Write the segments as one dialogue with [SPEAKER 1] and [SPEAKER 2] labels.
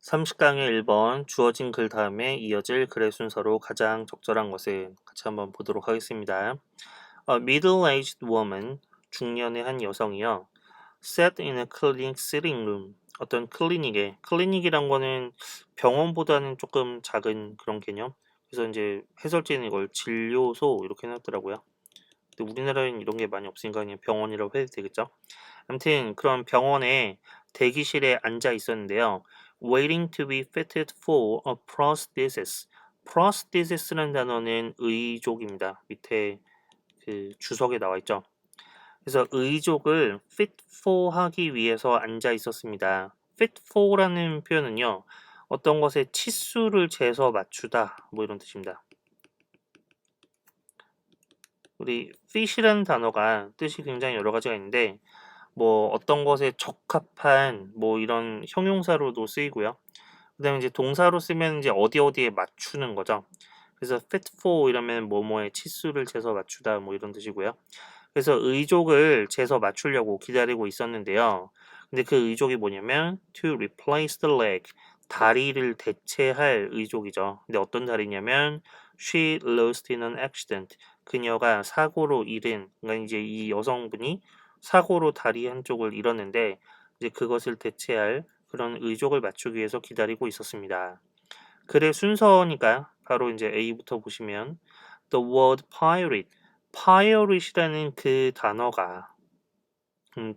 [SPEAKER 1] 30강의 1번 주어진 글 다음에 이어질 글의 순서로 가장 적절한 것을 같이 한번 보도록 하겠습니다. A middle-aged woman, 중년의 한 여성이요. Sat in a clinic sitting room. 어떤 클리닉이란 거는 병원보다는 조금 작은 그런 개념. 그래서 이제 해설지는 이걸 진료소 이렇게 해놨더라고요. 근데 우리나라에는 이런 게 많이 없으니까 그냥 병원이라고 해도 되겠죠. 아무튼 그런 병원에 대기실에 앉아 있었는데요. Waiting to be fitted for a prosthesis. prosthesis라는 단어는 의족입니다. 밑에 그 주석에 나와 있죠. 그래서 의족을 fit for 하기 위해서 앉아 있었습니다. fit for라는 표현은요. 어떤 것에 치수를 재서 맞추다 뭐 이런 뜻입니다. 우리 fit이라는 단어가 뜻이 굉장히 여러 가지가 있는데 뭐 어떤 것에 적합한 뭐 이런 형용사로도 쓰이고요. 그다음에 이제 동사로 쓰면 이제 어디에 맞추는 거죠. 그래서 fit for 이러면 뭐뭐의 치수를 재서 맞추다 뭐 이런 뜻이고요. 그래서 의족을 재서 맞추려고 기다리고 있었는데요. 근데 그 의족이 뭐냐면 to replace the leg, 다리를 대체할 의족이죠. 근데 어떤 다리냐면 she lost in an accident, 그녀가 사고로 잃은, 그러니까 이제 이 여성분이 사고로 다리 한쪽을 잃었는데 이제 그것을 대체할 그런 의족을 맞추기 위해서 기다리고 있었습니다. 글의 순서니까 바로 이제 A부터 보시면 the word pirate, pirate이라는 그 단어가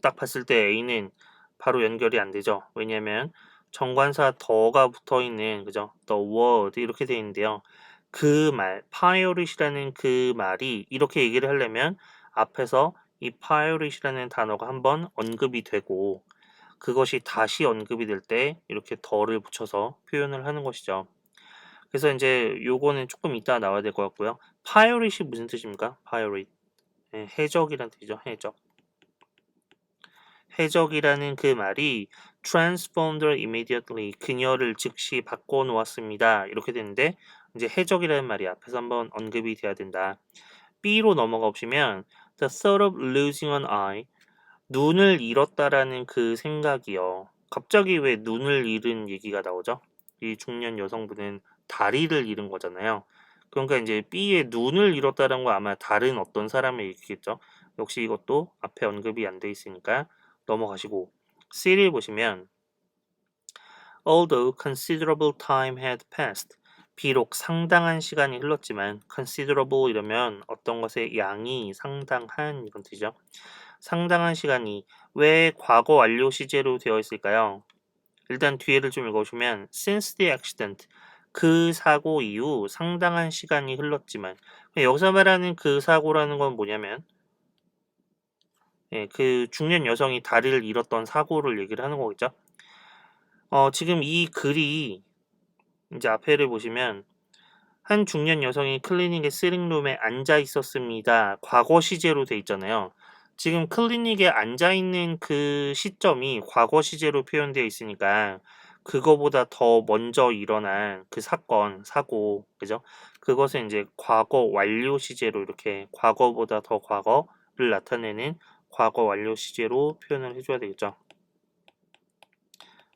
[SPEAKER 1] 딱 봤을 때 A는 바로 연결이 안 되죠. 왜냐면 정관사 더가 붙어 있는 그죠? the word 이렇게 되어 있는데요. 그 말, pirate이라는 그 말이 이렇게 얘기를 하려면 앞에서 이 pirate이라는 단어가 한번 언급이 되고 그것이 다시 언급이 될 때 이렇게 더를 붙여서 표현을 하는 것이죠. 그래서 이제 요거는 조금 이따 나와야 될 것 같고요. pirate이 무슨 뜻입니까? pirate. 해적이란 뜻이죠. 해적. 해적이라는 그 말이 transformed her immediately, 그녀를 즉시 바꿔놓았습니다. 이렇게 되는데 이제 해적이라는 말이 앞에서 한번 언급이 돼야 된다. B로 넘어가 보시면 the thought of losing an eye, 눈을 잃었다라는 그 생각이요. 갑자기 왜 눈을 잃은 얘기가 나오죠? 이 중년 여성분은 다리를 잃은 거잖아요. 그러니까 이제 B의 눈을 잃었다는 거 아마 다른 어떤 사람의 얘기겠죠. 역시 이것도 앞에 언급이 안 돼 있으니까 넘어가시고 C를 보시면 although considerable time had passed, 비록 상당한 시간이 흘렀지만 considerable 이러면 어떤 것의 양이 상당한 이런 뜻이죠. 상당한 시간이 왜 과거 완료 시제로 되어 있을까요? 일단 뒤에를 좀 읽어보시면 since the accident, 그 사고 이후 상당한 시간이 흘렀지만 여기서 말하는 그 사고라는 건 뭐냐면 그 중년 여성이 다리를 잃었던 사고를 얘기를 하는 거겠죠. 지금 이 글이 이제 앞에를 보시면 한 중년 여성이 클리닉의 시링룸에 앉아 있었습니다. 과거 시제로 돼 있잖아요. 지금 클리닉에 앉아 있는 그 시점이 과거 시제로 표현되어 있으니까 그거보다 더 먼저 일어난 그 사건, 사고, 그죠? 그것은 이제 과거 완료 시제로 이렇게 과거보다 더 과거를 나타내는 과거 완료 시제로 표현을 해줘야 되겠죠.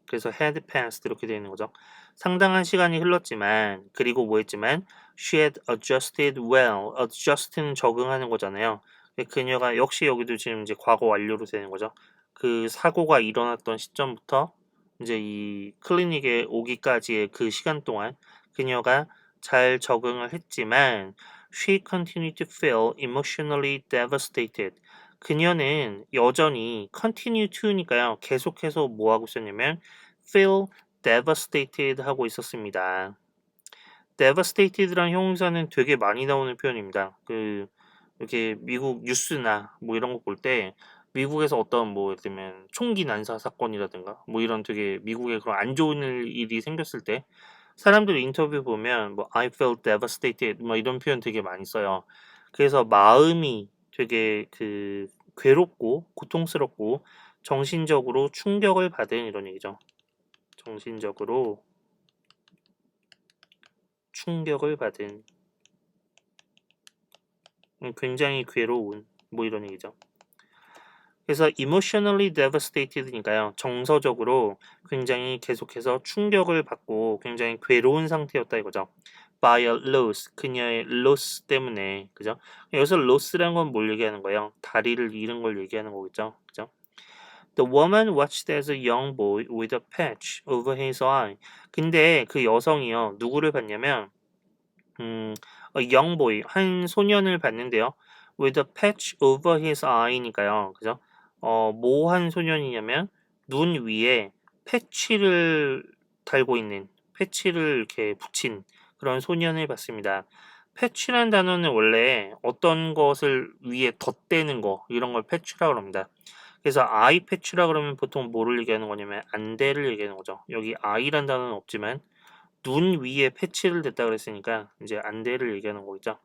[SPEAKER 1] 그래서 had passed 이렇게 되어 있는 거죠. 상당한 시간이 흘렀지만 그리고 뭐 했지만 she had adjusted well. adjust는 적응하는 거잖아요. 그녀가 역시 여기도 지금 이제 과거 완료로 되는 거죠. 그 사고가 일어났던 시점부터 이제 이 클리닉에 오기까지의 그 시간 동안 그녀가 잘 적응을 했지만 she continued to feel emotionally devastated. 그녀는 여전히 continue to니까요. 계속해서 뭐 하고 있었냐면 feel devastated 하고 있었습니다. devastated라는 형용사는 되게 많이 나오는 표현입니다. 그 이렇게 미국 뉴스나 뭐 이런 거 볼 때 미국에서 어떤 뭐 예를 들면 총기 난사 사건이라든가 뭐 이런 되게 미국에 그런 안 좋은 일이 생겼을 때 사람들 인터뷰 보면 뭐 I felt devastated 뭐 이런 표현 되게 많이 써요. 그래서 마음이 되게 그 괴롭고 고통스럽고 정신적으로 충격을 받은 이런 얘기죠. 정신적으로 충격을 받은 굉장히 괴로운 뭐 이런 얘기죠. 그래서 emotionally devastated니까요. 정서적으로 굉장히 계속해서 충격을 받고 굉장히 괴로운 상태였다 이거죠. by a loss, 그녀의 loss 때문에, 그죠? 여기서 loss라는 건 뭘 얘기하는 거예요? 다리를 잃은 걸 얘기하는 거겠죠, 그죠? The woman watched as a young boy with a patch over his eye. 근데 그 여성이요, 누구를 봤냐면, a young boy, 한 소년을 봤는데요. with a patch over his eye니까요, 그죠? 뭐 한 소년이냐면, 눈 위에 패치를 달고 있는, 패치를 이렇게 붙인 그런 소년을 봤습니다. 패치란 단어는 원래 어떤 것을 위에 덧대는 거, 이런 걸 패치라고 합니다. 그래서 아이 패치라 그러면 보통 뭐를 얘기하는 거냐면 안대를 얘기하는 거죠. 여기 아이란 단어는 없지만 눈 위에 패치를 댔다 그랬으니까 이제 안대를 얘기하는 거겠죠.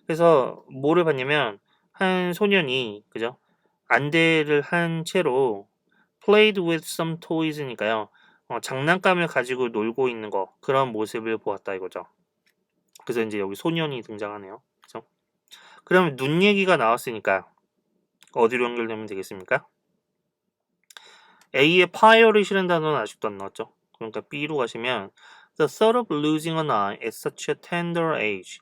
[SPEAKER 1] 그래서 뭐를 봤냐면 한 소년이, 그죠? 안대를 한 채로 played with some toys니까요. 장난감을 가지고 놀고 있는 거, 그런 모습을 보았다 이거죠. 그래서 이제 여기 소년이 등장하네요. 그죠? 그러면 눈 얘기가 나왔으니까 어디로 연결되면 되겠습니까? A의 prior이 실은 단어는 아직도 안 나왔죠. 그러니까 B로 가시면 The thought of losing an eye at such a tender age.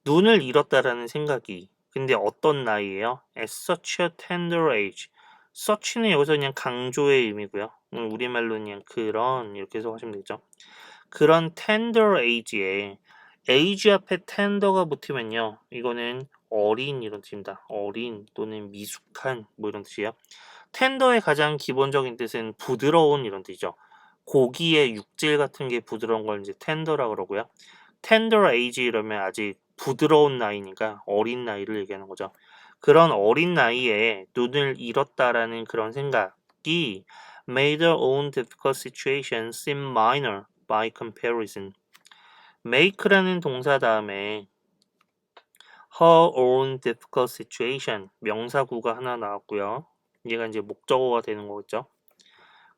[SPEAKER 1] 눈을 잃었다라는 생각이, 근데 어떤 나이에요? At such a tender age. such는 여기서 그냥 강조의 의미고요. 우리말로는 그냥 그런, 이렇게 해석하시면 되죠. 그런 tender age에 age 앞에 tender가 붙으면요, 이거는 어린 이런 뜻입니다. 어린 또는 미숙한 뭐 이런 뜻이에요. 텐더의 가장 기본적인 뜻은 부드러운 이런 뜻이죠. 고기의 육질 같은 게 부드러운 걸 이제 텐더라 그러고요. 텐더 에이지 이러면 아직 부드러운 나이니까 어린 나이를 얘기하는 거죠. 그런 어린 나이에 눈을 잃었다라는 그런 생각이 made her own difficult situation seem minor by comparison. make라는 동사 다음에 her own difficult situation 명사구가 하나 나왔고요. 얘가 이제 목적어가 되는 거겠죠.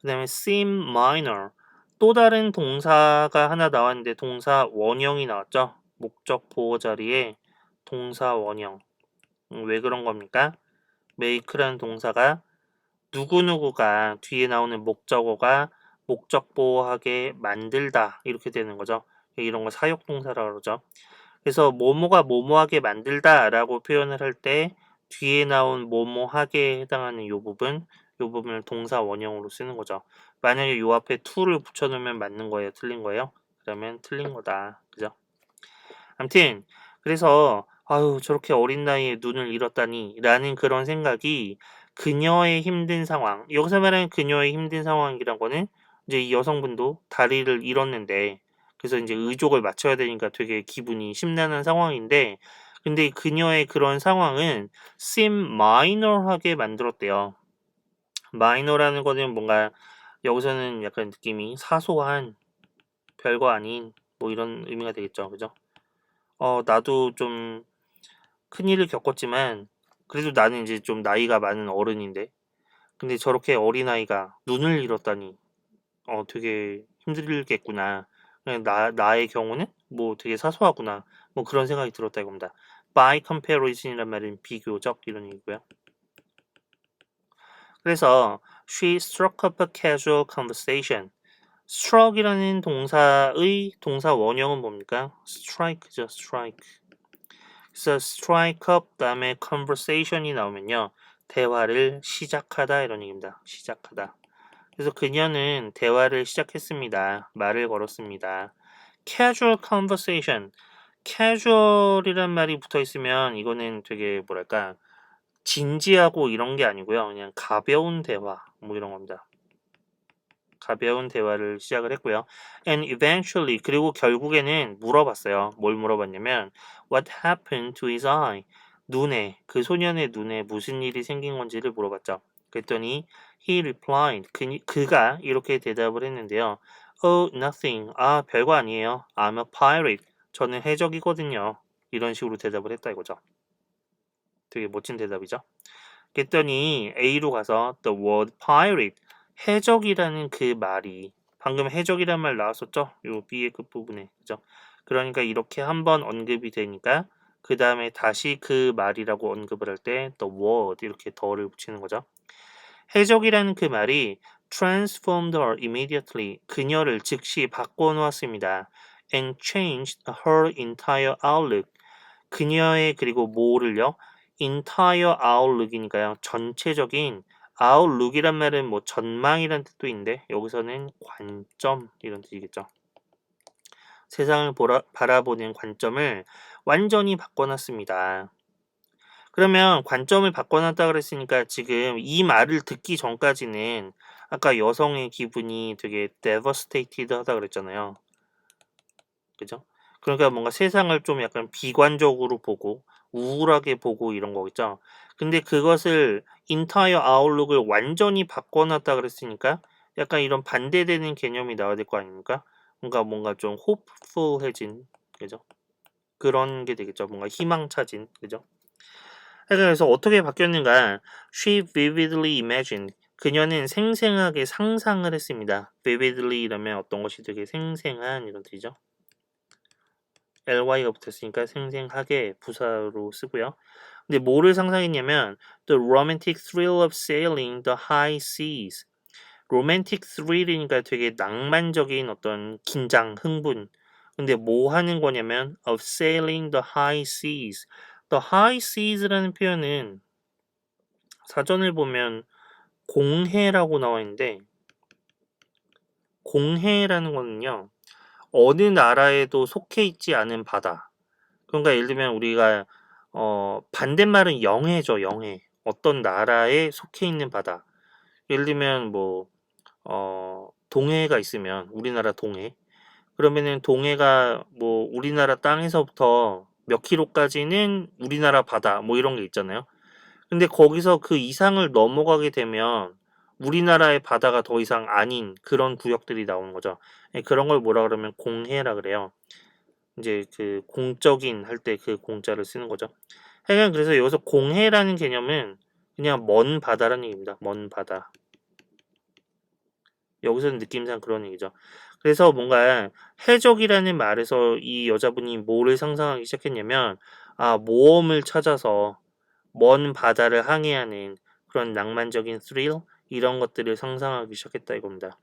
[SPEAKER 1] 그 다음에 seem minor 또 다른 동사가 하나 나왔는데 동사 원형이 나왔죠. 목적 보호 자리에 동사 원형. 왜 그런 겁니까? make라는 동사가 누구누구가 뒤에 나오는 목적어가 목적 보호하게 만들다 이렇게 되는 거죠. 이런 거 사역 동사라고 그러죠. 그래서 뭐뭐가 뭐뭐하게 만들다라고 표현을 할 때 뒤에 나온 뭐뭐하게에 해당하는 요 부분을 동사 원형으로 쓰는 거죠. 만약에 요 앞에 to를 붙여놓으면 맞는 거예요, 틀린 거예요? 그러면 틀린 거다, 그죠? 아무튼 그래서 아유 저렇게 어린 나이에 눈을 잃었다니 라는 그런 생각이 그녀의 힘든 상황, 여기서 말하는 그녀의 힘든 상황이란 거는 이제 이 여성분도 다리를 잃었는데 그래서 이제 의족을 맞춰야 되니까 되게 기분이 심란한 상황인데 근데 그녀의 그런 상황은 seem minor하게 만들었대요. minor라는 거는 뭔가 여기서는 약간 느낌이 사소한 별거 아닌 뭐 이런 의미가 되겠죠, 그죠? 나도 좀 큰일을 겪었지만 그래도 나는 이제 좀 나이가 많은 어른인데 근데 저렇게 어린아이가 눈을 잃었다니 되게 힘들겠구나. 그냥 나의 경우는 뭐 되게 사소하구나. 뭐 그런 생각이 들었다 이겁니다. By comparison이란 말은 비교적 이런 얘기고요. 그래서 she struck up a casual conversation. struck이라는 동사의 동사 원형은 뭡니까? strike죠, strike. 그래서 strike up 다음에 conversation이 나오면요. 대화를 시작하다 이런 얘기입니다. 시작하다. 그래서 그녀는 대화를 시작했습니다. 말을 걸었습니다. casual conversation. casual이란 말이 붙어 있으면 이거는 되게 뭐랄까 진지하고 이런 게 아니고요. 그냥 가벼운 대화 뭐 이런 겁니다. 가벼운 대화를 시작을 했고요. And eventually 그리고 결국에는 물어봤어요. 뭘 물어봤냐면 What happened to his eye? 눈에 그 소년의 눈에 무슨 일이 생긴 건지를 물어봤죠. 그랬더니 he replied 그가 이렇게 대답을 했는데요. Oh, nothing. 아, 별거 아니에요. I'm a pirate. 저는 해적이거든요. 이런 식으로 대답을 했다 이거죠. 되게 멋진 대답이죠. 그랬더니 A로 가서 the word pirate 해적이라는 그 말이 방금 해적이란 말 나왔었죠? 요 B의 끝부분에 그죠? 그러니까 이렇게 한번 언급이 되니까 그 다음에 다시 그 말이라고 언급을 할 때 the word 이렇게 더를 붙이는 거죠. 해적이라는 그 말이 transformed her immediately 그녀를 즉시 바꿔놓았습니다. and changed her entire outlook 그녀의 그리고 뭐를요? entire outlook이니까요. 전체적인 outlook이란 말은 뭐 전망이란 뜻도 있는데 여기서는 관점 이런 뜻이겠죠. 세상을 바라보는 관점을 완전히 바꿔놨습니다. 그러면 관점을 바꿔놨다 그랬으니까 지금 이 말을 듣기 전까지는 아까 여성의 기분이 되게 devastated 하다 그랬잖아요. 그죠? 그러니까 뭔가 세상을 좀 약간 비관적으로 보고 우울하게 보고 이런 거겠죠. 근데 그것을 entire outlook을 완전히 바꿔놨다 그랬으니까 약간 이런 반대되는 개념이 나와야 될 거 아닙니까? 뭔가 좀 hopeful해진 그죠? 그런 게 되겠죠. 뭔가 희망차진 그죠? 그래서 어떻게 바뀌었는가? She vividly imagined. 그녀는 생생하게 상상을 했습니다. vividly 이러면 어떤 것이 되게 생생한 이런 뜻이죠. ly가 붙었으니까 생생하게 부사로 쓰고요. 근데 뭐를 상상했냐면 the romantic thrill of sailing the high seas. romantic thrill이니까 되게 낭만적인 어떤 긴장, 흥분. 근데 뭐 하는 거냐면 of sailing the high seas. the high seas라는 표현은 사전을 보면 공해라고 나와 있는데 공해라는 거는요. 어느 나라에도 속해 있지 않은 바다. 그러니까 예를 들면 우리가 반대말은 영해죠, 영해. 어떤 나라에 속해 있는 바다. 예를 들면 뭐 동해가 있으면 우리나라 동해. 그러면은 동해가 뭐 우리나라 땅에서부터 몇 킬로까지는 우리나라 바다 뭐 이런 게 있잖아요. 근데 거기서 그 이상을 넘어가게 되면 우리나라의 바다가 더 이상 아닌 그런 구역들이 나오는 거죠. 예, 그런 걸 뭐라 그러면 공해라 그래요. 이제 그 공적인 할 때 그 공자를 쓰는 거죠. 하여간 그래서 여기서 공해라는 개념은 그냥 먼 바다라는 얘기입니다. 먼 바다. 여기서는 느낌상 그런 얘기죠. 그래서 뭔가 해적이라는 말에서 이 여자분이 뭐를 상상하기 시작했냐면 모험을 찾아서 먼 바다를 항해하는 그런 낭만적인 thrill 이런 것들을 상상하기 시작했다 이겁니다.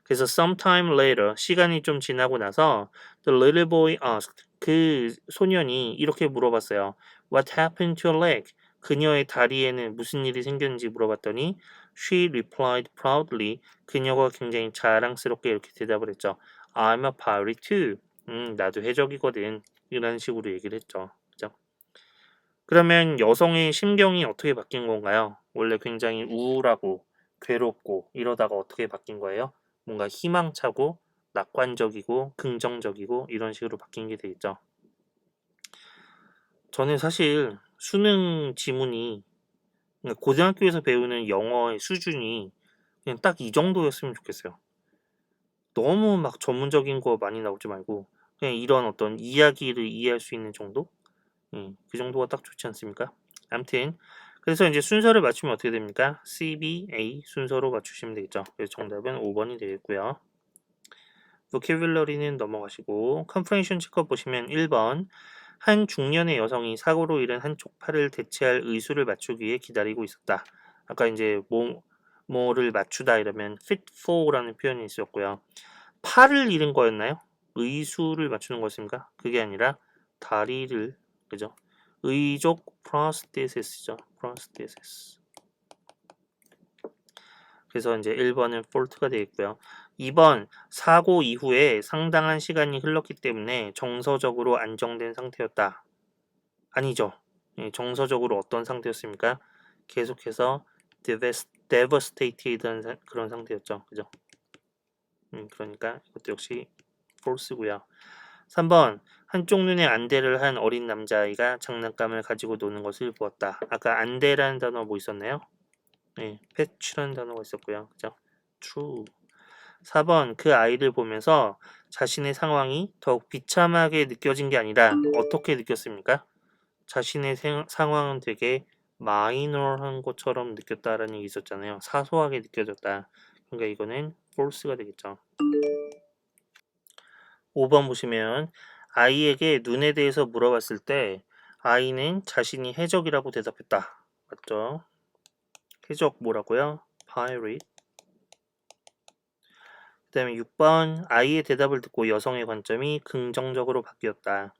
[SPEAKER 1] 그래서 sometime later 시간이 좀 지나고 나서 the little boy asked 그 소년이 이렇게 물어봤어요. What happened to her leg? 그녀의 다리에는 무슨 일이 생겼는지 물어봤더니 she replied proudly 그녀가 굉장히 자랑스럽게 이렇게 대답을 했죠. I'm a pirate too. 나도 해적이거든. 이런 식으로 얘기를 했죠. 그죠? 그러면 여성의 심경이 어떻게 바뀐 건가요? 원래 굉장히 우울하고 괴롭고 이러다가 어떻게 바뀐 거예요? 뭔가 희망차고 낙관적이고 긍정적이고 이런 식으로 바뀐 게 되겠죠. 저는 사실 수능 지문이 고등학교에서 배우는 영어의 수준이 그냥 딱 이 정도였으면 좋겠어요. 너무 막 전문적인 거 많이 나오지 말고 그냥 이런 어떤 이야기를 이해할 수 있는 정도? 그 정도가 딱 좋지 않습니까? 아무튼 그래서 이제 순서를 맞추면 어떻게 됩니까? C, B, A 순서로 맞추시면 되겠죠. 그래서 정답은 5번이 되겠고요. vocabulary는 넘어가시고 comprehension 체크 보시면 1번 한 중년의 여성이 사고로 잃은 한쪽 팔을 대체할 의수를 맞추기 위해 기다리고 있었다. 아까 이제 뭐를 맞추다 이러면 fit for라는 표현이 있었고요. 팔을 잃은 거였나요? 의수를 맞추는 거였습니까? 그게 아니라 다리를 그죠? 의족 prosthesis죠. prosthesis. 그래서 이제 1번은 fault가 되겠고요. 2번 사고 이후에 상당한 시간이 흘렀기 때문에 정서적으로 안정된 상태였다. 아니죠. 정서적으로 어떤 상태였습니까? 계속해서 devastated 그런 상태였죠. 그죠? 그러니까 이것도 역시 false고요. 3번 한쪽 눈에 안대를 한 어린 남자아이가 장난감을 가지고 노는 것을 보았다. 아까 안대라는 단어 뭐 있었나요? 네, 패치라는 단어가 있었고요. 그죠? true. 4번 그 아이를 보면서 자신의 상황이 더욱 비참하게 느껴진 게 아니라 어떻게 느꼈습니까? 자신의 상황은 되게 마이너한 것처럼 느꼈다라는 얘기 있었잖아요. 사소하게 느껴졌다. 그러니까 이거는 false가 되겠죠. 5번 보시면 아이에게 눈에 대해서 물어봤을 때 I는 자신이 해적이라고 대답했다. 맞죠? 해적 뭐라고요? pirate. 그 다음에 6번 I의 대답을 듣고 여성의 관점이 긍정적으로 바뀌었다.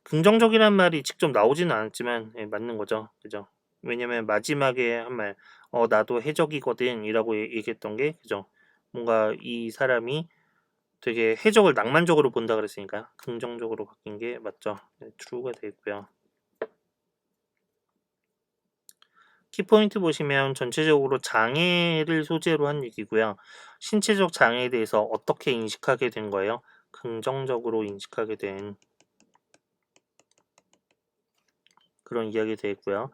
[SPEAKER 1] 긍정적이란 말이 직접 나오지는 않았지만 맞는 거죠. 그죠? 왜냐면 마지막에 한 말, 나도 해적이거든 이라고 얘기했던 게 그죠? 뭔가 이 사람이 되게 해적을 낭만적으로 본다 그랬으니까 긍정적으로 바뀐 게 맞죠. true가 되겠고요. 키포인트 보시면 전체적으로 장애를 소재로 한 얘기고요. 신체적 장애에 대해서 어떻게 인식하게 된 거예요? 긍정적으로 인식하게 된 그런 이야기 되겠고요.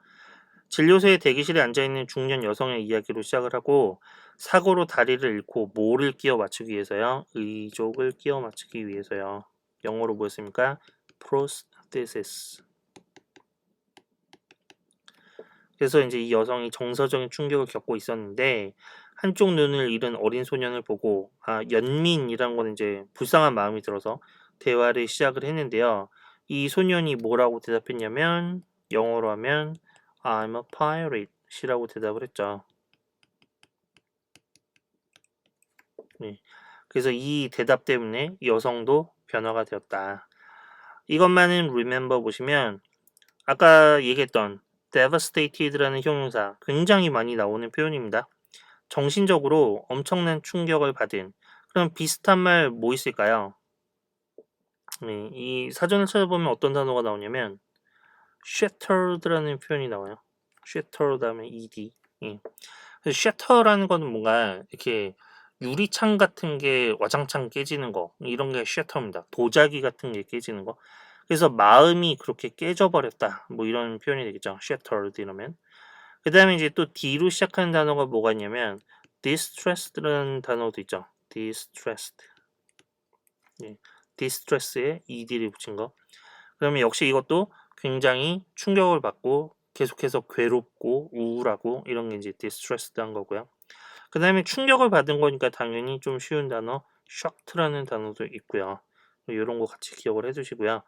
[SPEAKER 1] 진료소의 대기실에 앉아있는 중년 여성의 이야기로 시작을 하고 사고로 다리를 잃고 뭐를 끼워 맞추기 위해서요? 의족을 끼워 맞추기 위해서요. 영어로 뭐였습니까? prosthesis. 그래서 이제 이 여성이 정서적인 충격을 겪고 있었는데 한쪽 눈을 잃은 어린 소년을 보고 연민이라는 건 이제 불쌍한 마음이 들어서 대화를 시작을 했는데요. 이 소년이 뭐라고 대답했냐면 영어로 하면 I'm a pirate 이라고 대답을 했죠. 네. 그래서 이 대답 때문에 여성도 변화가 되었다. 이것만은 remember 보시면 아까 얘기했던 devastated라는 형용사 굉장히 많이 나오는 표현입니다. 정신적으로 엄청난 충격을 받은 그럼 비슷한 말 뭐 있을까요? 네, 이 사전을 찾아보면 어떤 단어가 나오냐면 shattered라는 표현이 나와요. shatter 다음에 ed. 예. shatter라는 거는 뭔가 이렇게 유리창 같은 게 와장창 깨지는 거 이런 게 shatter입니다. 도자기 같은 게 깨지는 거. 그래서 마음이 그렇게 깨져버렸다. 뭐 이런 표현이 되겠죠. shattered 이러면. 그 다음에 이제 또 D로 시작하는 단어가 뭐가 있냐면 distressed라는 단어도 있죠. distressed. 예. distress에 ed를 붙인 거. 그러면 역시 이것도 굉장히 충격을 받고 계속해서 괴롭고 우울하고 이런 게 이제 distressed한 거고요. 그 다음에 충격을 받은 거니까 당연히 좀 쉬운 단어 shocked라는 단어도 있고요. 이런 거 같이 기억을 해주시고요.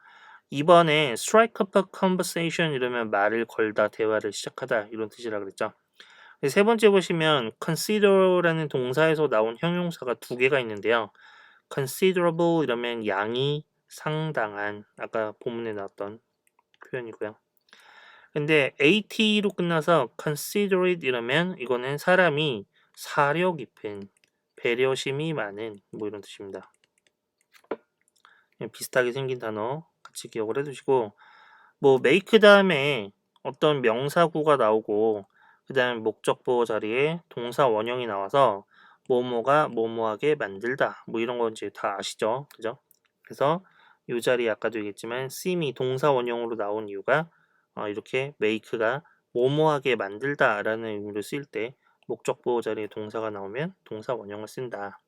[SPEAKER 1] 이번에 strike up a conversation 이러면 말을 걸다 대화를 시작하다 이런 뜻이라 그랬죠. 세 번째 보시면 consider라는 동사에서 나온 형용사가 두 개가 있는데요. considerable 이러면 양이 상당한 아까 본문에 나왔던 표현이고요. 근데 at로 끝나서 considerate 이러면 이거는 사람이 사려 깊은 배려심이 많은 뭐 이런 뜻입니다. 비슷하게 생긴 단어 같이 기억을 해두시고 뭐 make 다음에 어떤 명사구가 나오고 그 다음에 목적보호 자리에 동사 원형이 나와서 뭐뭐가 뭐뭐하게 만들다 뭐 이런 건 이제 다 아시죠? 그죠? 그래서 이 자리에 아까도 얘기했지만 seem이 동사 원형으로 나온 이유가 이렇게 make가 뭐뭐하게 만들다 라는 의미로 쓰일 때 목적보호 자리에 동사가 나오면 동사 원형을 쓴다.